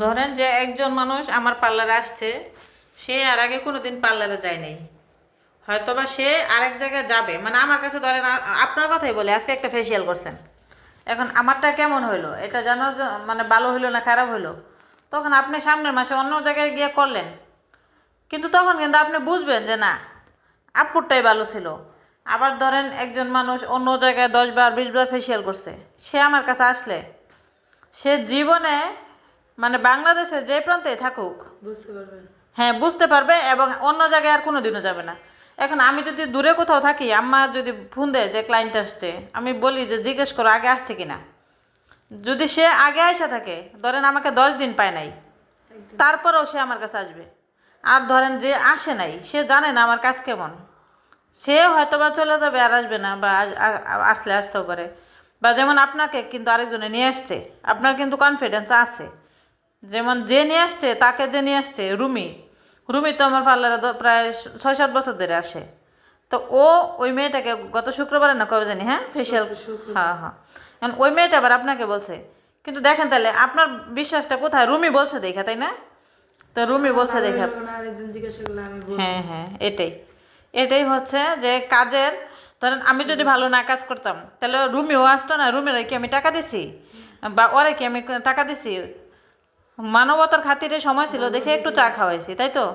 ধরেন যে একজন মানুষ আমার পার্লারে আসছে, সে আর আগে কোনোদিন পার্লারে যায় নাই, হয়তোবা সে আরেক জায়গায় যাবে, মানে আমার কাছে ধরেন আপনার কথাই বলে আজকে একটা ফেসিয়াল করছেন, এখন আমারটা কেমন হইলো এটা জানার মানে ভালো হইলো না খারাপ হইলো, তখন আপনি সামনের মাসে অন্য জায়গায় গিয়ে করলেন, কিন্তু তখন কিন্তু আপনি বুঝবেন যে না, আপুরটাই ভালো ছিল। আবার ধরেন একজন মানুষ অন্য জায়গায় 10 বার 20 বার ফেসিয়াল করছে, সে আমার কাছে আসলে সে জীবনে মানে বাংলাদেশে যে প্রান্তে থাকুক বুঝতে পারবেন। হ্যাঁ বুঝতে পারবে, এবং অন্য জায়গায় আর কোনো দিনও যাবে না। এখন আমি যদি দূরে কোথাও থাকি, আম্মা যদি ফোন দেয় যে ক্লায়েন্ট আসছে, আমি বলি যে জিজ্ঞেস করো আগে আসছে কিনা। যদি সে আগে আইসা থাকে, ধরেন আমাকে 10 দিন পায় নাই, একদম। তারপরেও সে আমার কাছে আসবে। আর ধরেন যে আসে নাই, সে জানে না আমার কাজ কেমন, সে হয়তো বা চলে যাবে আর আসবে না, বা আসলে আসতেও পারে। বা যেমন আপনাকে কিন্তু আরেকজনে নিয়ে আসছে, আপনার কিন্তু কনফিডেন্স আছে। যেমন যে নিয়ে আসছে, তাকে যে নিয়ে আসছে রুমি, রুমি তো আমার পার্লারে প্রায় 6-7 বছর ধরে আসে। তো ও ওই মেয়েটাকে গত শুক্রবারে না কবে জানি, হ্যাঁ ফেসিয়াল, হ্যাঁ হ্যাঁ, এখন ওই মেয়েটা আবার আপনাকে বলছে। কিন্তু দেখেন তাহলে আপনার বিশ্বাসটা কোথায়, রুমি বলছে দেখা, তাই না? তো রুমি বলছে দেখা, আরেকজন জিজ্ঞাসা করলে আমি বলবো। হ্যাঁ হ্যাঁ, এটাই এটাই হচ্ছে যে কাজের। ধরেন আমি যদি ভালো না কাজ করতাম, তাহলে রুমিও আসতো না, রুমের কি আমি টাকা দিছি, বা ওরে কি আমি টাকা দিছি? মানবতার খাতিরে সময় ছিল দেখে একটু চা খাওয়াইছি, তাই তো।